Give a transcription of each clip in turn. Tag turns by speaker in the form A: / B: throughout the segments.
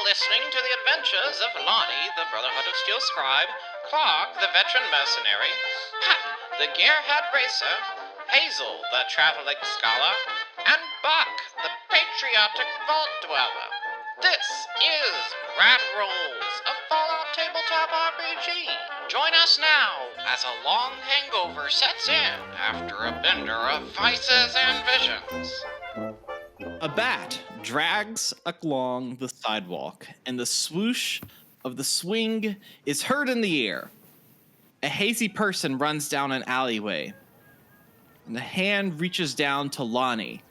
A: listening to the adventures of Lonnie, the Brotherhood of Steel Scribe, Clark, the veteran mercenary, Pat, the gearhead racer, Hazel, the traveling scholar, and Buck, the patriotic vault dweller. This is Rad Rolls, a Fallout tabletop RPG. Join us now as a long hangover sets in after a bender of vices and visions.
B: A bat drags along the sidewalk, and the swoosh of the swing is heard in the air. A hazy person runs down an alleyway, and the hand reaches down to Lonnie.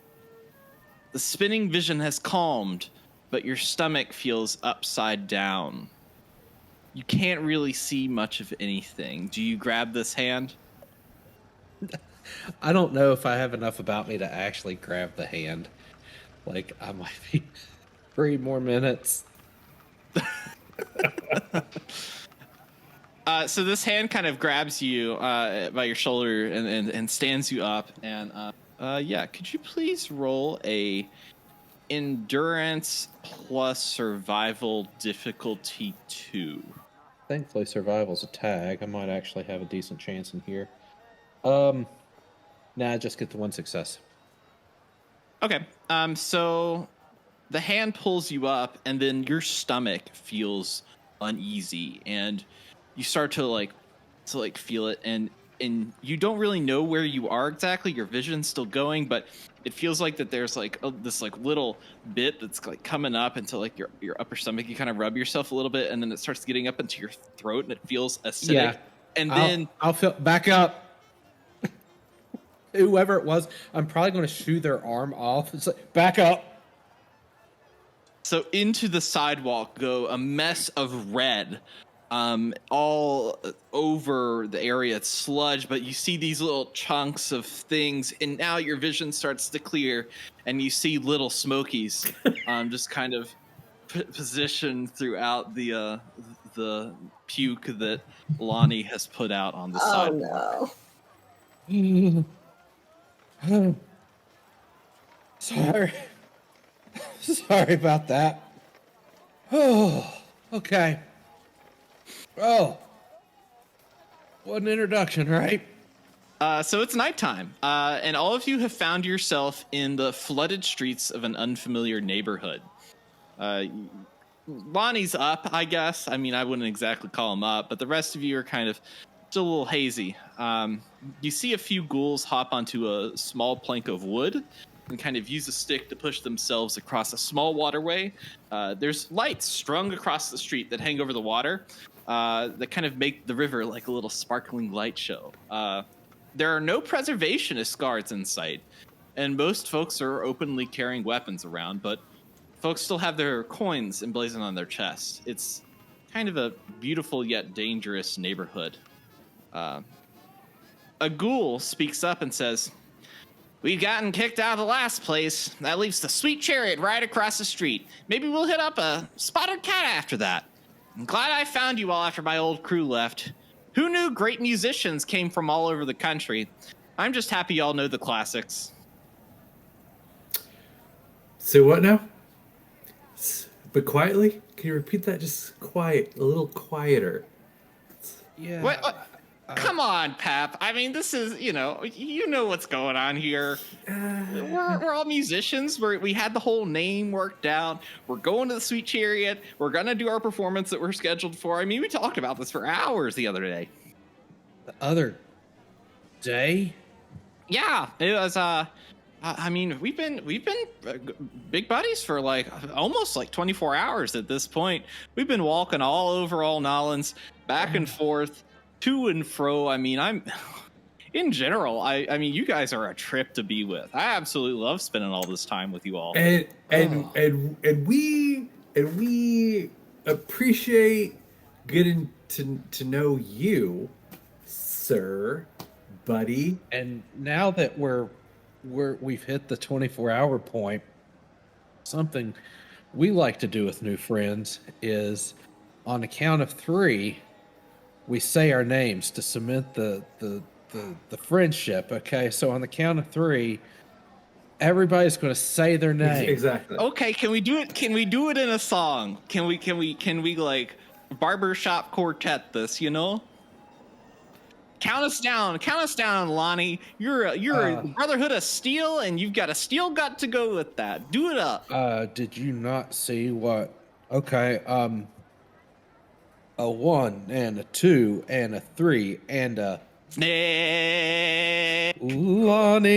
B: The spinning vision has calmed, but your stomach feels upside down. You can't really see much of anything. Do you grab this hand?
C: I don't know if I have enough about me to actually grab the hand. Like, I might be 3 more minutes.
B: So this hand kind of grabs you by your shoulder and stands you up. And could you please roll a endurance plus survival difficulty 2?
C: Thankfully, survival's a tag. I might actually have a decent chance in here. Nah, just get the 1 success.
B: Okay. So the hand pulls you up, and then your stomach feels uneasy, and you start to feel it, and you don't really know where you are exactly. Your vision's still going, but it feels like that there's this little bit that's like coming up into your upper stomach. You kind of rub yourself a little bit, and then it starts getting up into your throat, and it feels acidic.
C: Yeah.
B: And then
C: I'll feel back up. Whoever it was, I'm probably going to shoot their arm off. It's like, back up.
B: So into the sidewalk go a mess of red, all over the area. It's sludge, but you see these little chunks of things, and now your vision starts to clear, and you see little smokies, just kind of positioned throughout the puke that Lonnie has put out on the sidewalk.
D: No.
C: Sorry about that. Oh, okay. Oh, what an introduction, right?
B: So it's nighttime, and all of you have found yourself in the flooded streets of an unfamiliar neighborhood. Lonnie's up, I guess. I mean, I wouldn't exactly call him up, but the rest of you are kind of still a little hazy. You see a few ghouls hop onto a small plank of wood and kind of use a stick to push themselves across a small waterway. There's lights strung across the street that hang over the water that kind of make the river like a little sparkling light show. There are no preservationist guards in sight, and most folks are openly carrying weapons around, but folks still have their coins emblazoned on their chests. It's kind of a beautiful yet dangerous neighborhood. A ghoul speaks up and says, "We've gotten kicked out of the last place. That leaves the sweet chariot right across the street. Maybe we'll hit up a spotted cat after that. I'm glad I found you all after my old crew left. Who knew great musicians came from all over the country? I'm just happy y'all know the classics."
E: So what now? But quietly? Can you repeat that just a little quieter?
C: Yeah.
B: What? Come on, Pap. I mean, this is, you know what's going on here. We're all musicians. We had the whole name worked out. We're going to the Sweet Chariot. We're going to do our performance that we're scheduled for. I mean, we talked about this for hours the other day.
C: The other day?
B: Yeah, it was, I mean, we've been big buddies for almost 24 hours at this point. We've been walking all over all Nawlins, back and forth, to and fro. I mean, in general, I mean, you guys are a trip to be with. I absolutely love spending all this time with you all.
E: And we appreciate getting to know you, sir, buddy.
C: And now that we've hit the 24-hour point, something we like to do with new friends is, on the count of 3, we say our names to cement the friendship. Okay, so on the count of 3, Everybody's going to say their name.
E: Exactly.
B: Okay, can we do it? Can we do it in a song? Can we like barbershop quartet this? You know. Count us down, Lonnie. You're a Brotherhood of Steel, and you've got a steel gut to go with that. Do it up.
C: Did you not see what? Okay, a 1 and a 2 and a 3 and a
B: Snake.
C: Lonnie.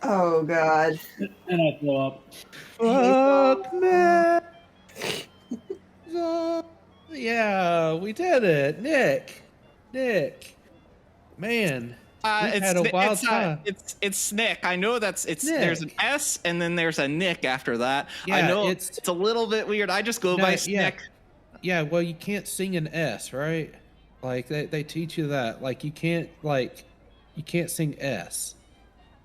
F: Oh God.
D: And I blow up.
C: Fuck man. Yeah, we did it, Nick. Man, we've had a wild time.
B: It's Snick. I know it's
C: Nick.
B: There's an S and then there's a Nick after that.
C: Yeah,
B: I know it's a little bit weird. I just go by Snick.
C: Yeah, well, you can't sing an S, right? Like they teach you that. Like you can't sing S.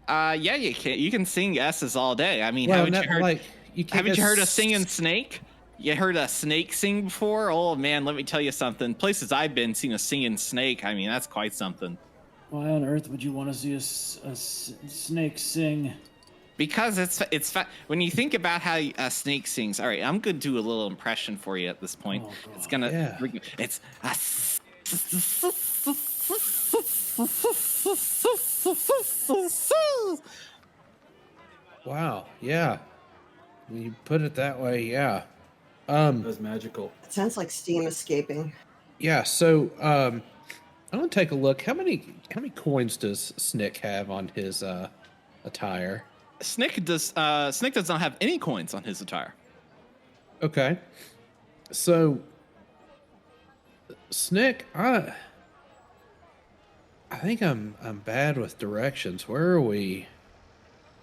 B: Yeah, you can. You can sing S's all day. I mean,
C: Well,
B: haven't you heard a singing snake? You heard a snake sing before? Oh man, let me tell you something. Places I've been, seen a singing snake. I mean, that's quite something.
D: Why on earth would you want to see a snake sing?
B: Because it's when you think about how a snake sings. All right, I'm gonna do a little impression for you at this point.
D: Oh, God.
B: It's gonna.
C: Yeah.
B: It's.
C: Wow. Yeah. When you put it that way, yeah.
E: That was magical.
F: It sounds like steam escaping.
C: Yeah. So, I'm gonna take a look. How many coins does Snick have on his attire?
B: Snick does not have any coins on his attire.
C: Okay. So, Snick, I think I'm bad with directions. Where are we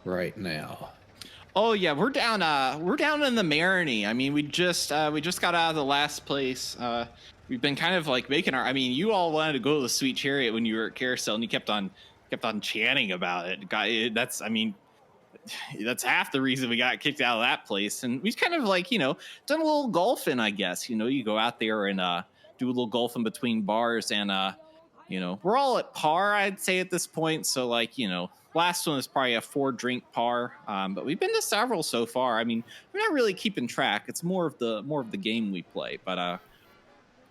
C: right now?
B: Oh yeah, we're down in the Marini. I mean, we just got out of the last place. We've been kind of like making our. I mean, you all wanted to go to the Sweet Chariot when you were at Carousel, and you kept on chanting about it. That's half the reason we got kicked out of that place. And we've kind of like done a little golfing, I guess. You go out there and do a little golfing between bars, and we're all at par, I'd say at this point. So like last one was probably a 4-drink par, but we've been to several so far. I mean, we're not really keeping track. It's more of the game we play, but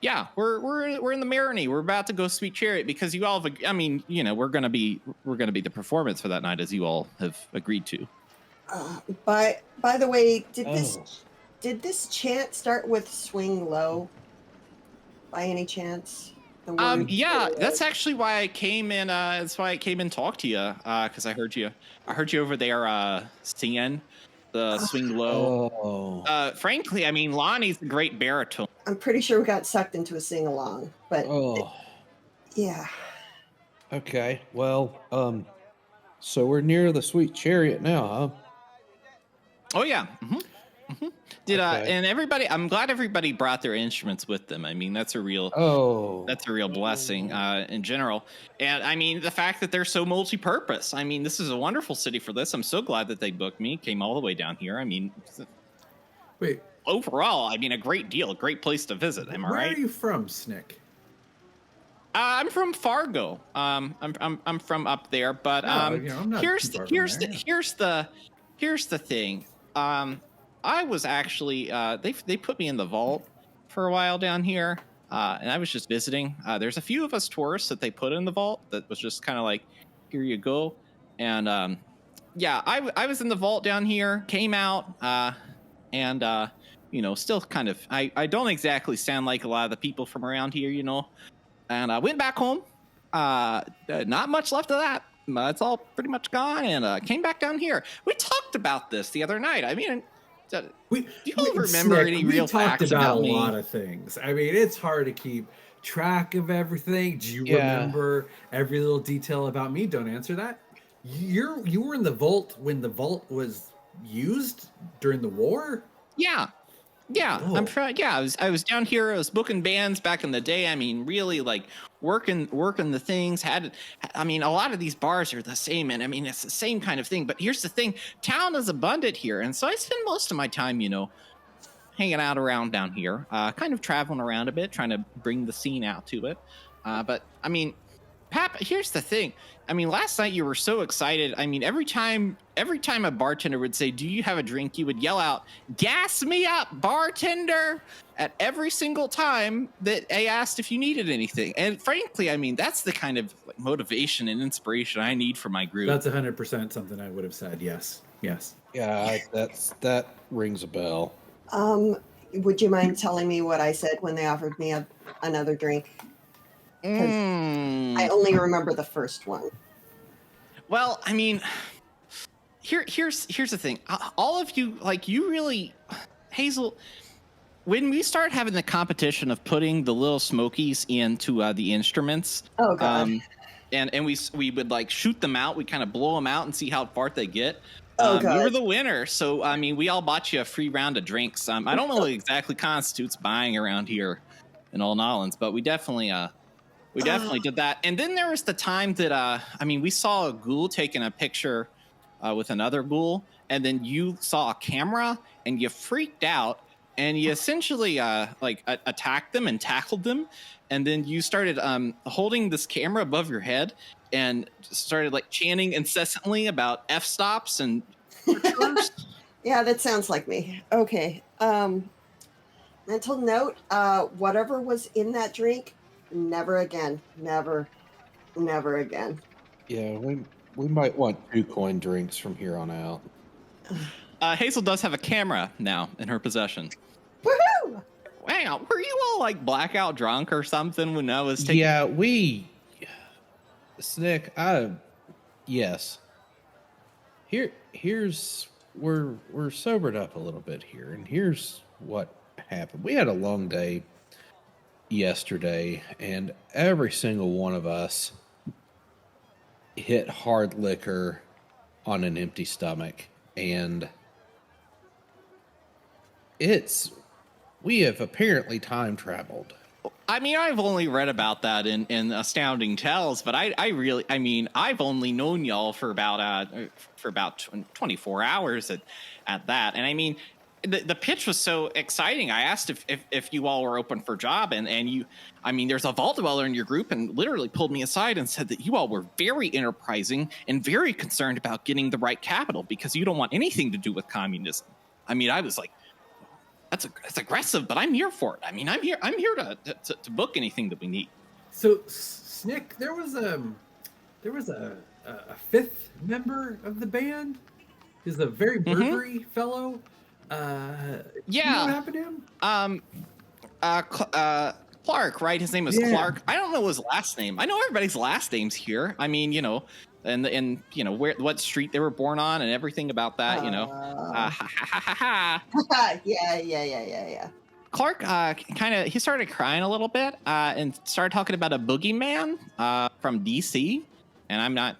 B: yeah, we're in the Marini. We're about to go Sweet Chariot because you all have. I mean, we're gonna be the performance for that night, as you all have agreed to.
F: By the way, did this chant start with swing low? By any chance?
B: Yeah, that's actually why I came in. That's why I came and talked to you, because I heard you over there singing the swing low. Frankly, I mean, Lonnie's a great baritone.
F: I'm pretty sure we got sucked into a sing along, but yeah.
C: Okay. Well, so we're near the Sweet Chariot now, huh?
B: Oh yeah. Mm-hmm. Mm-hmm.
C: Okay.
B: And everybody, I'm glad everybody brought their instruments with them. I mean, that's a real blessing in general. And I mean, the fact that they're so multi-purpose. I mean, this is a wonderful city for this. I'm so glad that they booked me, came all the way down here. I mean,
E: Wait,
B: overall, I mean, a great deal, a great place to visit. Am I right?
E: Where are you from, Snick?
B: I'm from Fargo. I'm from up there, but
E: I'm not
B: here's
E: too far
B: the thing. I was actually they put me in the vault for a while down here, and I was just visiting. There's a few of us tourists that they put in the vault that was just kind of like, here you go. And yeah, I was in the vault down here, came out, and still kind of I don't exactly sound like a lot of the people from around here, and I went back home. Not much left of that. It's all pretty much gone, and came back down here. We talked about this the other night. I mean, do you all remember any real facts about me?
E: We talked about a lot of things. I mean, it's hard to keep track of everything. Do you remember every little detail about me? Don't answer that. You were in the vault when the vault was used during the war?
B: Yeah.
E: Oh.
B: I was down here. I was booking bands back in the day. I mean, really like working the things. I mean, a lot of these bars are the same, and I mean, it's the same kind of thing. But here's the thing: town is abundant here, and so I spend most of my time, hanging out around down here, kind of traveling around a bit, trying to bring the scene out to it. But I mean, Pap, here's the thing. I mean, last night you were so excited. I mean, every time a bartender would say, "Do you have a drink?" you would yell out, "Gas me up, bartender!" at every single time that I asked if you needed anything. And frankly, I mean, that's the kind of motivation and inspiration I need for my group.
E: That's 100% something I would have said. Yes. Yes.
C: Yeah, that rings a bell.
F: Would you mind telling me what I said when they offered me another drink? Because I only remember the first one.
B: Well, I mean, here's the thing. All of you, like, you really, Hazel, when we start having the competition of putting the little smokies into the instruments,
F: Oh god.
B: And we would like shoot them out. We kind of blow them out and see how far they get.
F: Oh
B: You
F: god.
B: were the winner, so I mean, we all bought you a free round of drinks. I don't know what exactly constitutes buying around here in Old Nawlins, but we definitely did that. And then there was the time that I mean, we saw a ghoul taking a picture with another ghoul, and then you saw a camera and you freaked out and you essentially attacked them and tackled them, and then you started holding this camera above your head and started like chanting incessantly about f-stops and
F: Yeah, that sounds like me. Okay. Mental note, whatever was in that drink, never again. Never again.
C: Yeah, we might want 2 coin drinks from here on out.
B: Hazel does have a camera now in her possession.
F: Woohoo!
B: Wow, were you all like blackout drunk or something when I was taking?
C: Yeah, Snick, yes. Here's we're sobered up a little bit here, and here's what happened. We had a long day yesterday, and every single one of us hit hard liquor on an empty stomach, and we have apparently time traveled.
B: I mean, I've only read about that in Astounding Tales, but I've only known y'all for about 24 hours at that. And I mean, the pitch was so exciting. I asked if you all were open for job, and you, I mean, there's a vault dweller in your group, and literally pulled me aside and said that you all were very enterprising and very concerned about getting the right capital because you don't want anything to do with communism. I mean, I was like, that's aggressive, but I'm here for it. I mean, I'm here to book anything that we need.
E: So, Snick, there was a fifth member of the band. He's a very burgery fellow.
B: Yeah.
E: You know what happened to him?
B: Clark, right? His name was Clark. I don't know his last name. I know everybody's last names here. I mean, you know, and you know what street they were born on and everything about that. You know,
F: Yeah.
B: Clark he started crying a little bit and started talking about a boogeyman from DC. And I've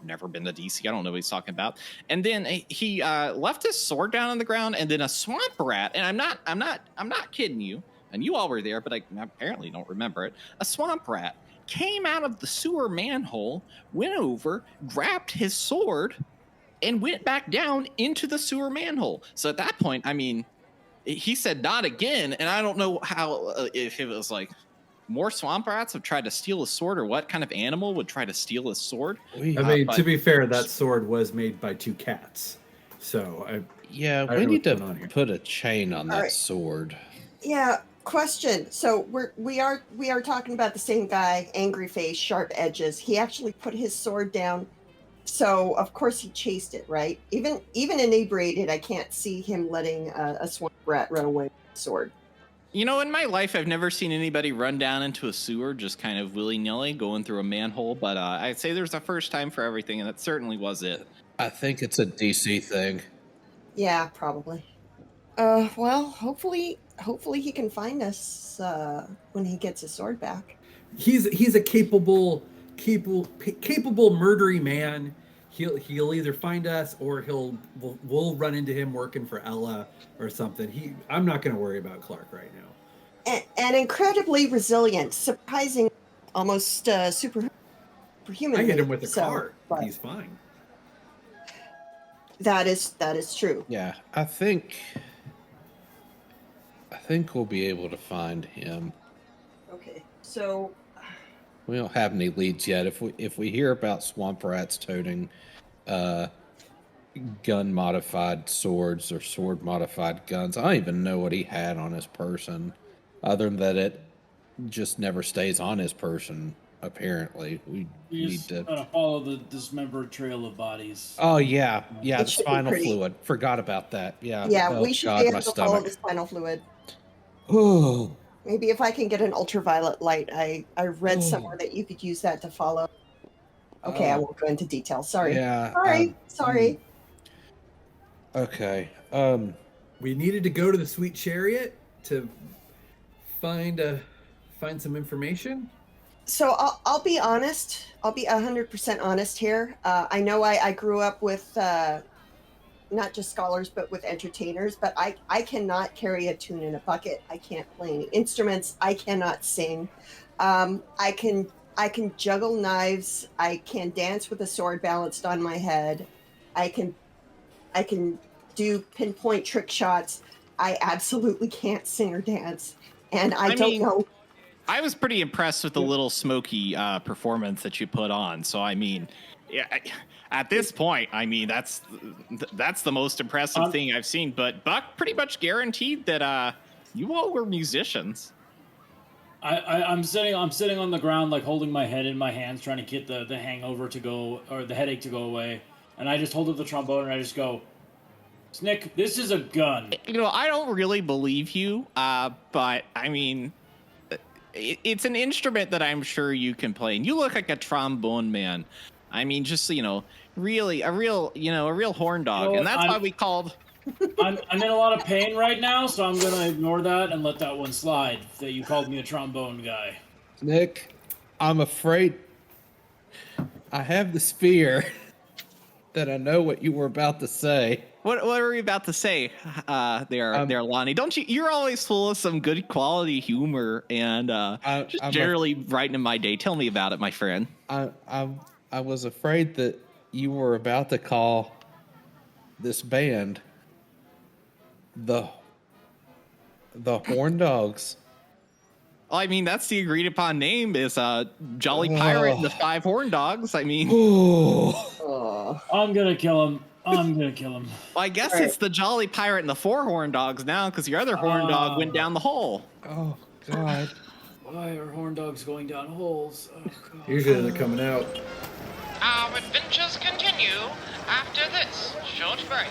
B: never been to DC. I don't know what he's talking about. And then he left his sword down on the ground, and then a swamp rat, and I'm not kidding you, and you all were there, but I apparently don't remember it. A swamp rat came out of the sewer manhole, went over, grabbed his sword, and went back down into the sewer manhole. So at that point, I mean, he said not again, and I don't know how if it was like more swamp rats have tried to steal a sword, or what kind of animal would try to steal a sword.
E: I mean, to be fair, that sword was made by 2 cats. So
C: we need to put a chain on that sword.
F: Yeah. Question. So we are talking about the same guy, angry face, sharp edges. He actually put his sword down. So of course he chased it, right? Even inebriated, I can't see him letting a swamp rat run away with a sword.
B: You know, in my life, I've never seen anybody run down into a sewer just kind of willy-nilly going through a manhole. But I'd say there's a first time for everything, and that certainly was it.
C: I think it's a DC thing.
F: Yeah, probably. Well, hopefully he can find us when he gets his sword back.
E: He's a capable murdery man. He'll either find us or we'll run into him working for Ella or something. I'm not going to worry about Clark right now.
F: And incredibly resilient, surprising, almost superhuman.
E: I hit him with a cart. He's fine.
F: That is true.
C: Yeah, I think we'll be able to find him.
F: Okay, so
C: We don't have any leads yet. If we hear about swamp rats toting gun modified swords or sword modified guns, I don't even know what he had on his person, other than that it just never stays on his person. Apparently, we
D: You
C: need
D: just
C: to
D: gotta follow the dismembered trail of bodies.
C: Oh yeah,
F: It
C: the
F: should be
C: spinal
F: pretty-
C: fluid. Forgot about that. Yeah.
F: Yeah,
C: Oh
F: we should
C: God,
F: be
C: my
F: able to follow
C: stomach.
F: the spinal fluid.
C: Oh,
F: Maybe if I can get an ultraviolet light. I read somewhere that you could use that to follow. Okay, I won't go into detail. Sorry.
C: yeah.
F: Sorry.
C: Okay.
E: We needed to go to the Sweet Chariot to find some information.
F: So I'll be honest. I'll be 100% honest here. I know I grew up with not just scholars, but with entertainers. But I cannot carry a tune in a bucket. I can't play any instruments. I cannot sing. I can juggle knives. I can dance with a sword balanced on my head. I can do pinpoint trick shots. I absolutely can't sing or dance, and I don't know.
B: I was pretty impressed with the little smoky performance that you put on. So I mean, yeah, at this point, I mean that's the most impressive thing I've seen. But Buck pretty much guaranteed that you all were musicians.
D: I'm sitting on the ground, like holding my head in my hands, trying to get the hangover to go, or the headache to go away. And I just hold up the trombone and I just go, Snick, this is a gun.
B: You know, I don't really believe you, but I mean, it's an instrument that I'm sure you can play, and you look like a trombone man. I mean, just really a real horn dog,
D: Well,
B: and that's why we called.
D: I'm in a lot of pain right now, so I'm gonna ignore that and let that one slide. That you called me a trombone guy.
C: Nick, I'm afraid I have this fear that I know what you were about to say.
B: What were you about to say, there, Lonnie? Don't you? You're always full of some good quality humor and I'm generally brighten my day. Tell me about it, my friend.
C: I was afraid that you were about to call this band the Horn Dogs.
B: I mean, that's the agreed upon name is Jolly Pirate and the Five Horn Dogs. I mean,
D: I'm gonna kill him.
B: Well, I guess it's the Jolly Pirate and the Four Horn Dogs now, because your other horn dog went down the hole.
C: Oh God!
D: Why are horn dogs going down holes? Oh, God.
E: Usually they're coming out.
A: Our adventures continue after this short break.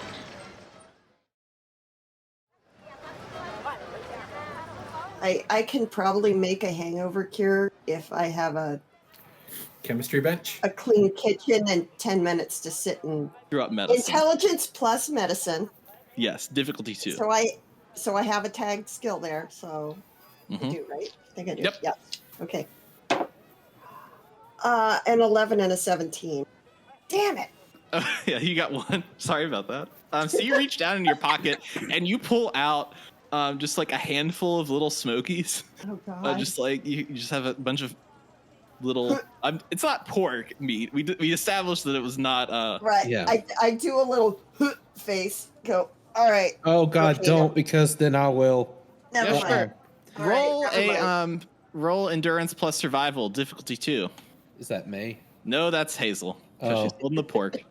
F: I can probably make a hangover cure if I have a
E: Chemistry bench.
F: a clean kitchen and 10 minutes to sit and
B: Screw up medicine.
F: intelligence plus medicine.
B: Yes, difficulty 2.
F: So I have a tagged skill there. So I do, right? I think I do.
B: Yep.
F: Yeah. Okay. An 11 and a 17. Damn it.
B: Yeah, you got one. Sorry about that. So you reach down in your pocket and you pull out just like a handful of little smokies.
F: Oh God.
B: Just like you just have a bunch of little. It's not pork meat. We established that it was not.
F: Right.
C: Yeah.
F: I do a little face. Go. All right.
C: Oh God!
F: Okay,
C: don't
F: no.
C: because then I will.
F: Never
B: Yeah,
F: mind.
B: sure.
F: All right,
B: Roll
F: never mind.
B: roll endurance plus survival difficulty 2.
C: Is that me?
B: No, that's Hazel. 'Cause
C: Oh.
B: she's holding the pork.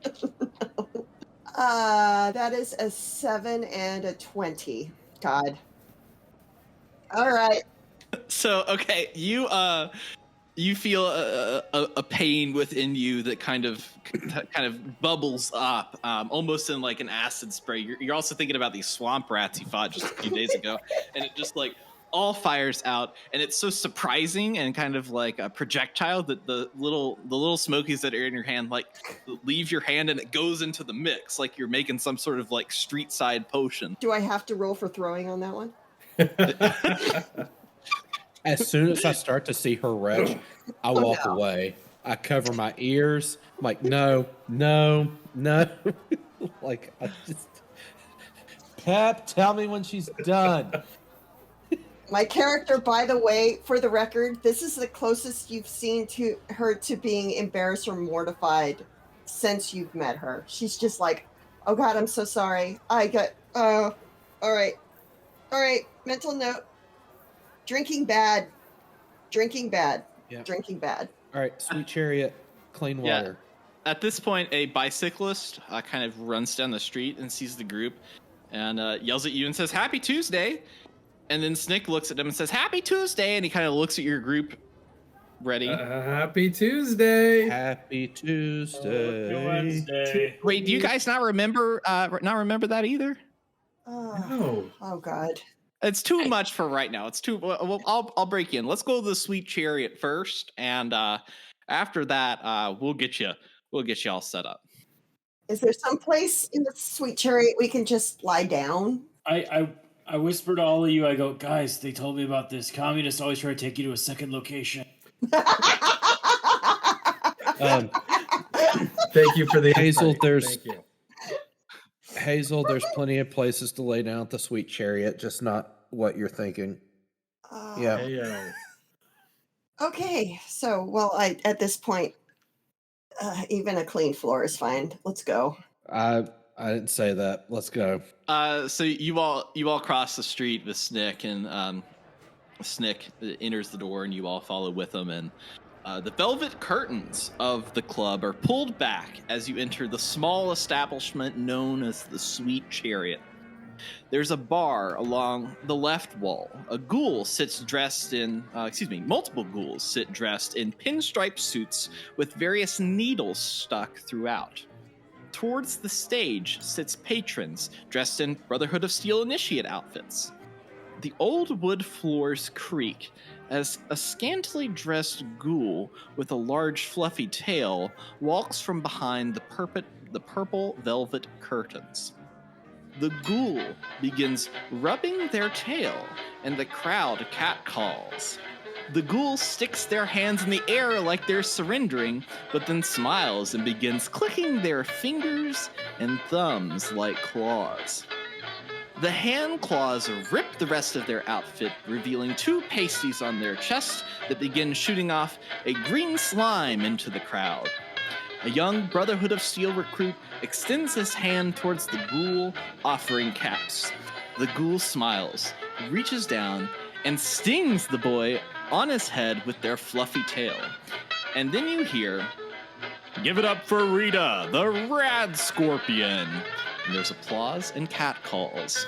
F: That is a 7 and a 20. God. All right.
B: So okay, you feel a pain within you that kind of bubbles up, almost in like an acid spray. You're also thinking about these swamp rats you fought just a few days ago, and it just like all fires out, and it's so surprising and kind of like a projectile that the little smokies that are in your hand like leave your hand and it goes into the mix like you're making some sort of like street side potion.
F: Do I have to roll for throwing on that one?
C: As soon as I start to see her retch, I walk away. I cover my ears. I'm like, no. Like, I just. Pep, tell me when she's done.
F: My character, by the way, for the record, this is the closest you've seen to her to being embarrassed or mortified since you've met her. She's just like, oh God, I'm so sorry. I got, all right. Mental note. Drinking bad.
C: Yeah.
F: drinking bad.
C: All right, sweet chariot, clean
B: Yeah.
C: water.
B: At this point, a bicyclist kind of runs down the street and sees the group and yells at you and says, "Happy Tuesday." And then Snick looks at him and says, "Happy Tuesday." And he kind of looks at your group. Ready?
E: Happy Tuesday.
C: Happy Tuesday.
D: Wednesday.
B: Wait, do you guys not remember that either?
E: No.
F: Oh God.
B: It's too much for right now. It's too. Well, I'll break in. Let's go to the sweet chariot first, and after that, we'll get you all set up.
F: Is there some place in the sweet chariot we can just lie down?
D: I whisper to all of you, I go, guys, they told me about this. Communists always try to take you to a second location.
E: Thank you for the
C: Hazel,
E: insight. Thank you.
C: Hazel, there's plenty of places to lay down at the sweet chariot, just not what you're thinking. Yeah.
E: Hey,
F: Okay. So, well, at this point, even a clean floor is fine. Let's go.
C: I didn't say that. Let's go.
B: So you all cross the street with Snick, and Snick enters the door, and you all follow with him. And the velvet curtains of the club are pulled back as you enter the small establishment known as the Sweet Chariot. There's a bar along the left wall. A ghoul sits dressed in, multiple ghouls sit dressed in pinstripe suits with various needles stuck throughout. Towards the stage sits patrons dressed in Brotherhood of Steel initiate outfits. The old wood floors creak as a scantily dressed ghoul with a large fluffy tail walks from behind the purple velvet curtains. The ghoul begins rubbing their tail, and the crowd catcalls. The ghoul sticks their hands in the air like they're surrendering, but then smiles and begins clicking their fingers and thumbs like claws. The hand claws rip the rest of their outfit, revealing two pasties on their chest that begin shooting off a green slime into the crowd. A young Brotherhood of Steel recruit extends his hand towards the ghoul, offering caps. The ghoul smiles, reaches down, and stings the boy on his head with their fluffy tail. And then you hear, "Give it up for Rita, the Rad Scorpion!" And there's applause and catcalls.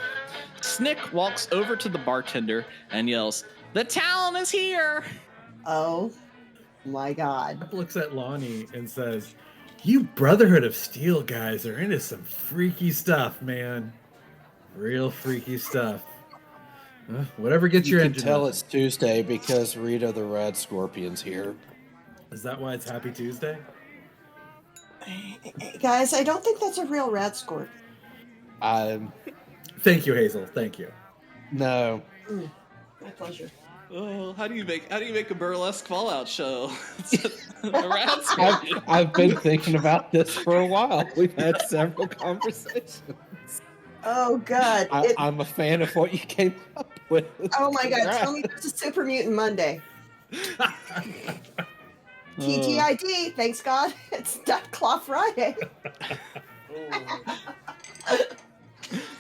B: Snick walks over to the bartender and yells, "The Talon is here!"
F: Oh my God.
E: Pep looks at Lonnie and says, "You Brotherhood of Steel guys are into some freaky stuff, man. Real freaky stuff. Whatever gets
C: You
E: your
C: can
E: engine
C: tell
E: moving."
C: it's Tuesday because Rita the Rad Scorpion's here.
E: Is that why it's Happy Tuesday?
F: Guys, I don't think that's a real rat scorpion.
E: Thank you, Hazel. Thank you.
C: No.
F: My pleasure.
B: Oh, how do you make a burlesque Fallout show? A Rad Scorpion.
C: I've been thinking about this for a while. We've had several conversations.
F: Oh God.
C: I'm a fan of what you came up with.
F: Oh my God. Tell me it's a Super Mutant Monday. TGID. Thanks God. It's Duck Claw Friday.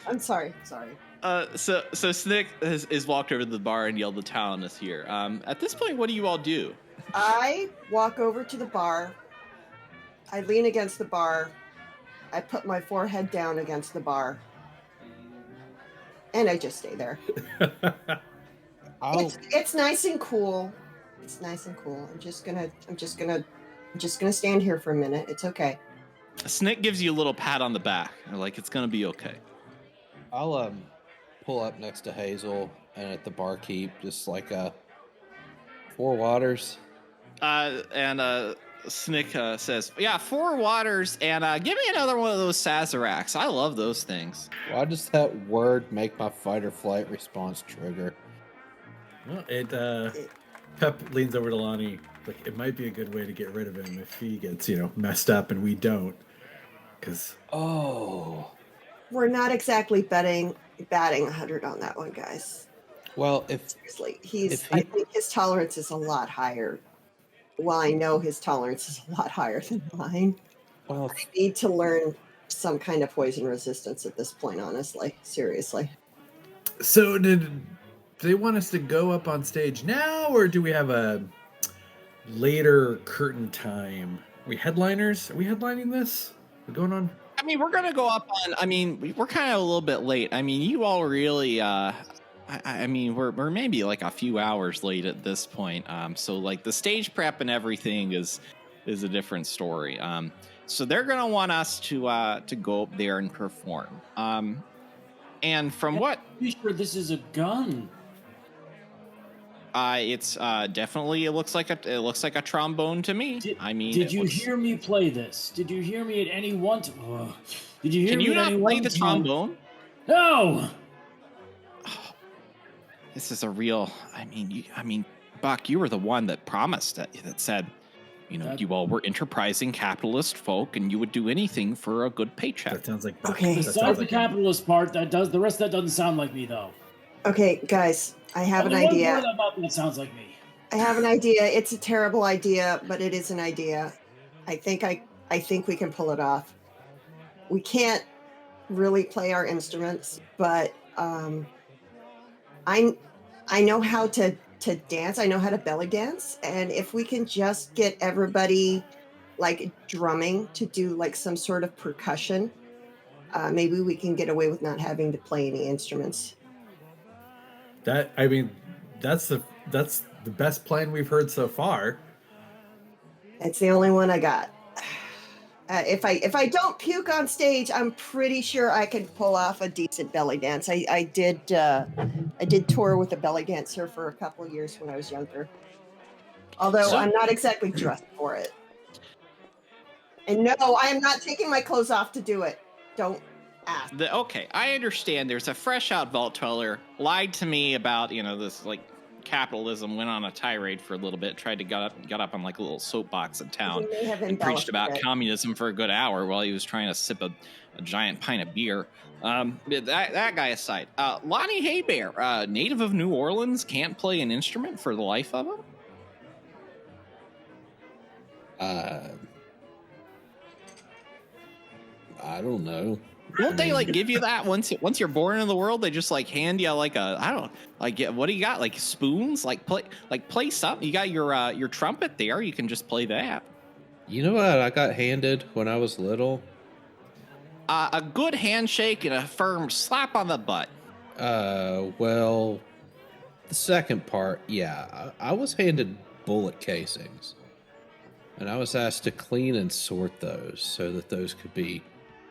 F: I'm sorry.
B: So Snick is walked over to the bar and yelled, "The Talon is here." At this point, what do you all do?
F: I walk over to the bar. I lean against the bar. I put my forehead down against the bar. And I just stay there. It's nice and cool. It's nice and cool. I'm just gonna stand here for a minute. It's okay.
B: Snick gives you a little pat on the back, like it's gonna be okay.
C: I'll pull up next to Hazel and at the barkeep, just like 4 waters.
B: And Snick says, "Yeah, 4 waters, and give me another one of those Sazeracs. I love those things."
C: Why does that word make my fight or flight response trigger?
E: Well, Pep leans over to Lonnie. Like, it might be a good way to get rid of him if he gets, messed up and we don't. Because
F: We're not exactly batting 100 on that one, guys.
C: Well,
F: Seriously, I think his tolerance is a lot higher. Well, I know his tolerance is a lot higher than mine.
C: Well,
F: I need to learn some kind of poison resistance at this point, honestly. Seriously.
E: So did they want us to go up on stage now, or do we have a later curtain time. We headliners? Are we headlining this? We're going on.
B: I mean, we're gonna go up on. I mean, we're kind of a little bit late. I mean, you all really. I mean, we're maybe like a few hours late at this point. So like the stage prep and everything is a different story. So they're gonna want us to go up there and perform. And from what?
D: Pretty sure this is a gun.
B: It's definitely. It looks like a trombone to me.
D: Did you hear me play this? Did you hear me at any one? Did you hear me?
B: Can you
D: at any
B: not play
D: one
B: the
D: time?
B: trombone?
D: No.
B: This is a real. I mean, Buck, you were the one that promised that said, you all were enterprising capitalist folk, and you would do anything for a good paycheck.
E: That sounds like
F: Okay.
D: Besides the capitalist part, the rest of that doesn't sound like me though.
F: Okay, guys, I have an
D: Only one
F: idea.
D: part about that sounds like me.
F: I have an idea. It's a terrible idea, but it is an idea. I think we can pull it off. We can't really play our instruments, but I know how to dance. I know how to belly dance, and if we can just get everybody like drumming to do like some sort of percussion, maybe we can get away with not having to play any instruments.
E: That's the best plan we've heard so far.
F: It's the only one I got. If I don't puke on stage, I'm pretty sure I can pull off a decent belly dance. I did tour with a belly dancer for a couple of years when I was younger. Although I'm not exactly dressed for it. And no, I am not taking my clothes off to do it. Don't ask.
B: Okay, I understand. There's a fresh out vault dweller lied to me about this like capitalism, went on a tirade for a little bit, tried to got up on like a little soapbox in town and preached about communism for a good hour while he was trying to sip a giant pint of beer. That guy aside, Lonnie Haybear, native of New Orleans, can't play an instrument for the life of him.
C: I don't know.
B: Won't they like give you that once you're born in the world? They just like hand you like what do you got, like spoons? Like play something. You got your trumpet there. You can just play that.
C: You know what I got handed when I was little?
B: A good handshake and a firm slap on the butt.
C: Well, the second part, yeah, I was handed bullet casings, and I was asked to clean and sort those so that those could be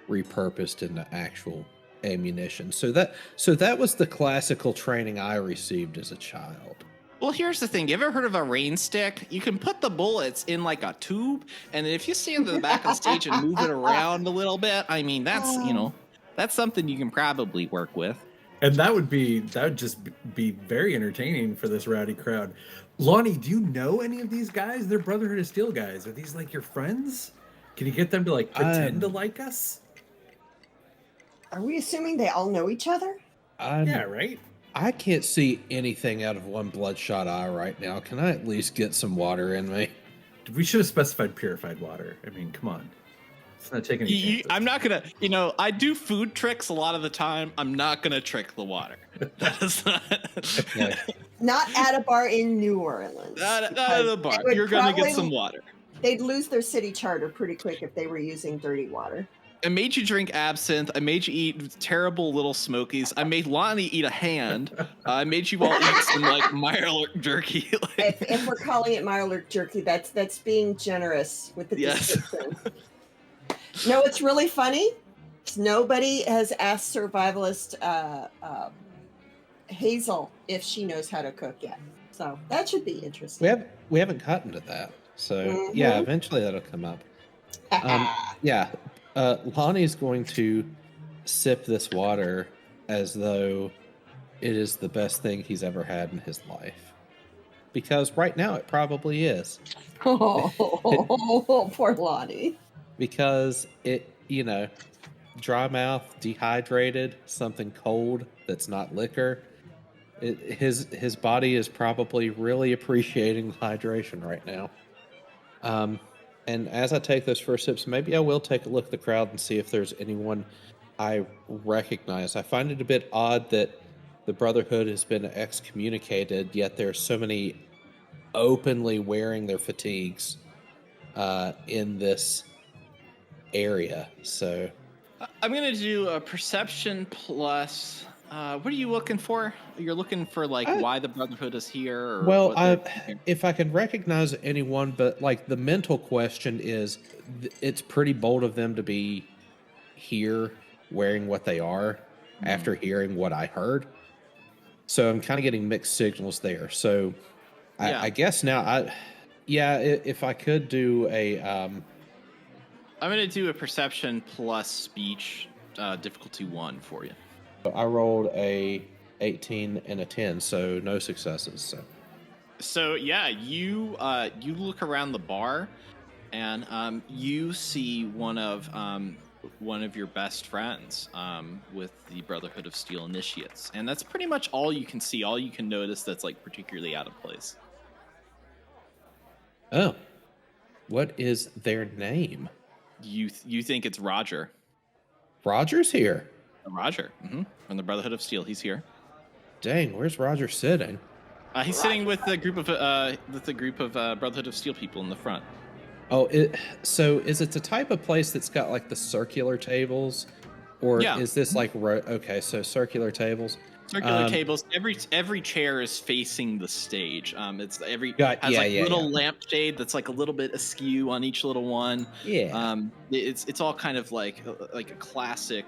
C: repurposed into actual ammunition. So that was the classical training I received as a child.
B: Well, here's the thing. You ever heard of a rain stick? You can put the bullets in like a tube, and if you stand to the back of the stage and move it around a little bit, I mean, that's something you can probably work with.
E: And that would just be very entertaining for this rowdy crowd. Lonnie, do you know any of these guys? They're Brotherhood of Steel guys. Are these like your friends? Can you get them to like pretend to like us?
F: Are we assuming they all know each other?
E: Yeah, right?
C: I can't see anything out of one bloodshot eye right now. Can I at least get some water in me?
E: We should have specified purified water. I mean, come on. It's not taking any chances.
B: I'm not going to, I do food tricks a lot of the time. I'm not going to trick the water. That is not.
C: Okay.
F: Not at a bar in New Orleans.
B: Not at a bar. You're going to get some water.
F: They'd lose their city charter pretty quick if they were using dirty water.
B: I made you drink absinthe. I made you eat terrible little Smokies. I made Lonnie eat a hand. I made you all eat some like Mirelurk jerky.
F: If we're calling it Mirelurk jerky, that's being generous with the description. No, it's really funny. Nobody has asked survivalist Hazel if she knows how to cook yet. So that should be interesting.
C: We haven't gotten to that. So yeah, eventually that'll come up. Lonnie's going to sip this water as though it is the best thing he's ever had in his life. Because right now it probably is.
F: Oh, poor Lonnie.
C: Because it, dry mouth, dehydrated, something cold that's not liquor. His body is probably really appreciating hydration right now. And as I take those first sips, maybe I will take a look at the crowd and see if there's anyone I recognize. I find it a bit odd that the Brotherhood has been excommunicated, yet there's so many openly wearing their fatigues in this area. So
B: I'm gonna do a perception plus. What are you looking for? You're looking for like why the Brotherhood is here, or
C: well,
B: what
C: if I can recognize anyone, but like the mental question is, it's pretty bold of them to be here wearing what they are after hearing what I heard. So I'm kind of getting mixed signals there. So
B: Yeah.
C: I guess now if I could do a
B: I'm gonna do a perception plus speech, difficulty 1 for you.
C: I rolled a 18 and a 10, so no successes.
B: So yeah, you look around the bar, and you see one of your best friends with the Brotherhood of Steel initiates, and that's pretty much all you can see. All you can notice that's like particularly out of place.
C: Oh, what is their name?
B: You think it's Roger?
C: Roger's here.
B: Roger, from the Brotherhood of Steel. He's here.
C: Dang, where's Roger sitting?
B: He's sitting with the group of Brotherhood of Steel people in the front.
C: Oh, so is it the type of place that's got like the circular tables, or is this like okay? So circular tables.
B: Circular tables. Every chair is facing the stage. It's little lampshade that's like a little bit askew on each little one.
C: Yeah.
B: It's all kind of like a classic.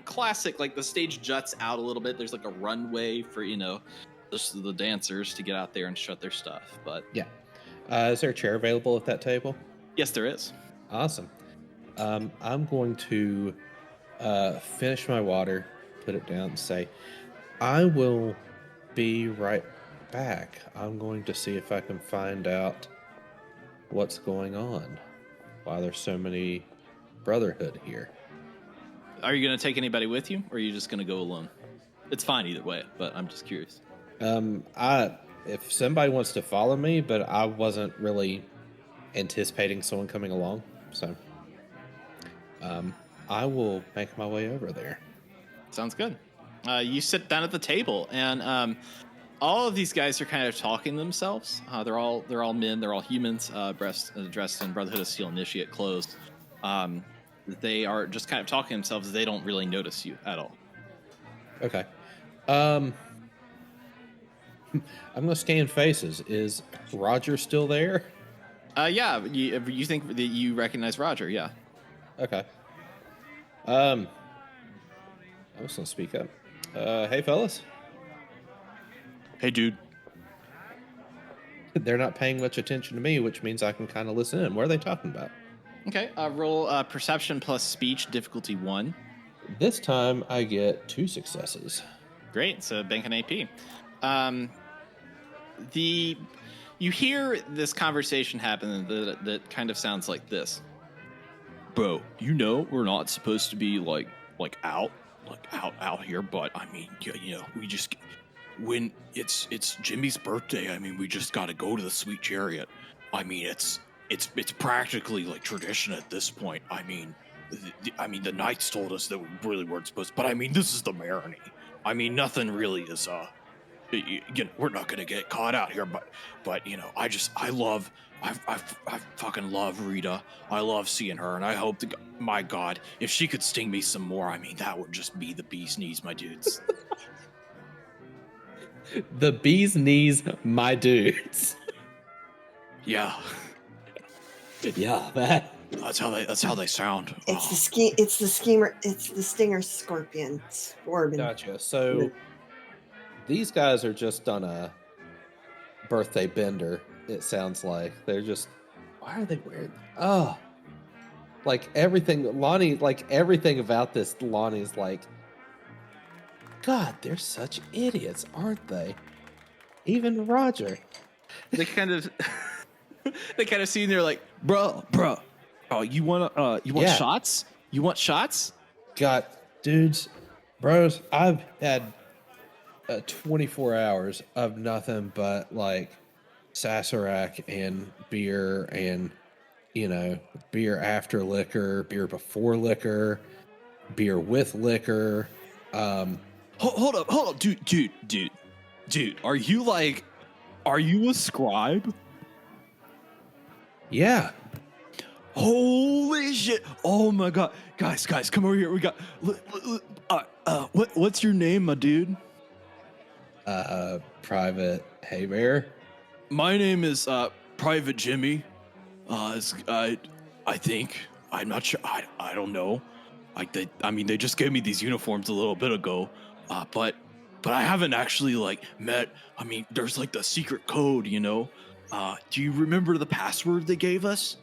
B: Classic, like the stage juts out a little bit. There's like a runway for the dancers to get out there and shut their stuff. But
C: yeah, is there a chair available at that table?
B: Yes, there is.
C: Awesome. I'm going to finish my water, put it down, and say, I will be right back. I'm going to see if I can find out what's going on. Why there's so many Brotherhood here.
B: Are you going to take anybody with you, or are you just going to go alone? It's fine either way, but I'm just curious.
C: If somebody wants to follow me, but I wasn't really anticipating someone coming along, so I will make my way over there.
B: Sounds good. You sit down at the table, and all of these guys are kind of talking to themselves. They're all men. They're all humans, dressed in Brotherhood of Steel initiate clothes. They are just kind of talking to themselves. They don't really notice you at all.
C: Okay. I'm gonna scan faces. Is Roger still there?
B: Yeah. You think that you recognize Roger? Yeah.
C: Okay. I was gonna speak up. Hey, fellas.
B: Hey, dude.
C: They're not paying much attention to me, which means I can kind of listen in. What are they talking about?
B: Okay. Roll perception plus speech, difficulty 1.
C: This time I get 2 successes.
B: Great. So bank an AP. You hear this conversation happen that kind of sounds like this. Bro, we're not supposed to be like out here, but I mean, we just, when it's Jimmy's birthday, I mean, we just got to go to the Sweet Chariot. I mean, it's practically like tradition at this point. I mean, the knights told us that we really weren't supposed, but I mean, this is the Maroney. I mean, nothing really is, we're not gonna get caught out here, but I fucking love Rita. I love seeing her, and I hope my God, if she could sting me some more, I mean, that would just be the bee's knees, my dudes.
C: The bee's knees, my dudes.
F: Yeah.
C: Yeah, that's
B: how they sound.
F: It's the stinger scorpion.
C: Gotcha. So these guys are just on a birthday bender. It sounds like they're just. Why are they wearing? Oh, like everything, Lonnie. Like everything about this, Lonnie's like, God, they're such idiots, aren't they? Even Roger.
B: They kind of see and they're like, bro, you want shots? You want shots?
C: God, dudes, bros, I've had 24 hours of nothing but like Sazerac and beer and, beer after liquor, beer before liquor, beer with liquor.
B: Hold up, dude. Are you like Are you a scribe?
C: Yeah.
B: Holy shit! Oh my god, guys, come over here. We got. What's your name, my dude?
C: Private Haybear.
B: My name is Private Jimmy. I think I'm not sure. I don't know. I mean, they just gave me these uniforms a little bit ago. But I haven't actually like met. I mean, there's like the secret code, you know. Do you remember the password they gave us?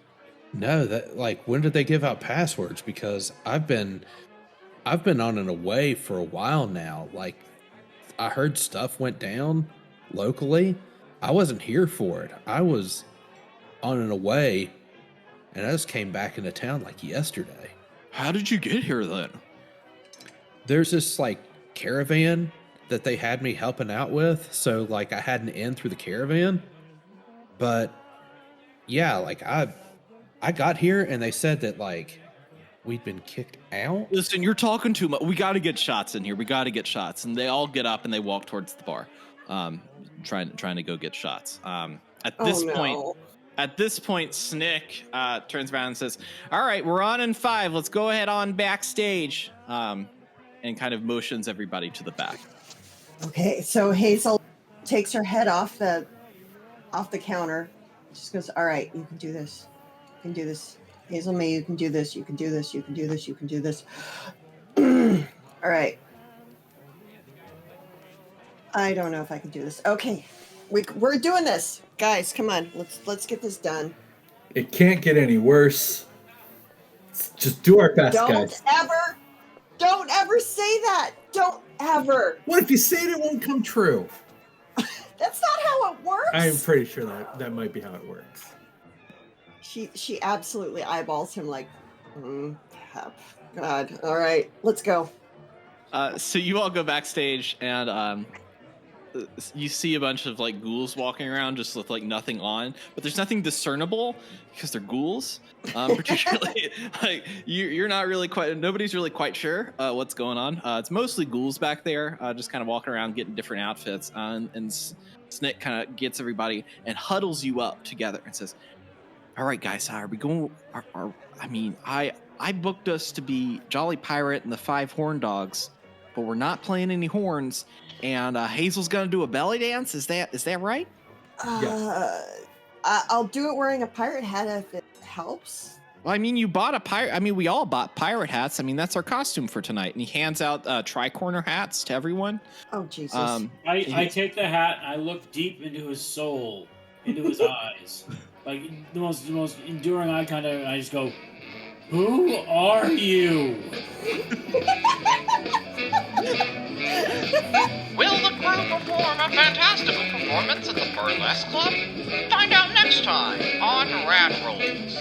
C: No, that like when did they give out passwords? Because I've been on an away for a while now. Like I heard stuff went down locally. I wasn't here for it. I was on an away and I just came back into town like yesterday.
B: How did you get here then?
C: There's this like caravan that they had me helping out with. So like I had an in through the caravan. But yeah, like I got here and they said that like we'd been kicked out.
B: Listen, you're talking too much. We got to get shots in here. We got to get shots. And they all get up and they walk towards the bar, trying to go get shots. At this point, Snick turns around and says, "All right, we're on in 5. Let's go ahead on backstage," and kind of motions everybody to the back.
F: Okay, so Hazel takes her head off the counter. Just goes, "All right, you can do this. You can do this. Hazel May, you can do this. You can do this. You can do this. You can do this." All right. I don't know if I can do this. Okay, we're doing this, guys. Come on, let's get this done.
E: It can't get any worse. Let's just do our best, guys.
F: Don't ever say that. Don't ever.
E: What if you say it won't come true?
F: That's not how it works.
E: I'm pretty sure that might be how it works.
F: She absolutely eyeballs him like, God. All right, let's go.
B: So you all go backstage and you see a bunch of like ghouls walking around just with like nothing on, but there's nothing discernible because they're ghouls. Particularly like you're not really nobody's really quite sure what's going on. It's mostly ghouls back there, just kind of walking around getting different outfits. And Snick kind of gets everybody and huddles you up together and says, "All right, guys, are we going? I booked us to be Jolly Pirate and the 5 Horn Dogs, but we're not playing any horns. And Hazel's gonna do a belly dance. Is that right?"
E: Yes.
F: I'll do it wearing a pirate hat if it helps.
B: Well, I mean, you bought a pirate. I mean, we all bought pirate hats. I mean, that's our costume for tonight. And he hands out tri-corner hats to everyone.
F: Oh, Jesus.
D: I take the hat. I look deep into his soul, into his eyes, like the most enduring eye contact. And I just go, "Who are you?"
A: Will the crew perform a fantastical performance at the Burlesque Club? Find out next time on Rad Rolls.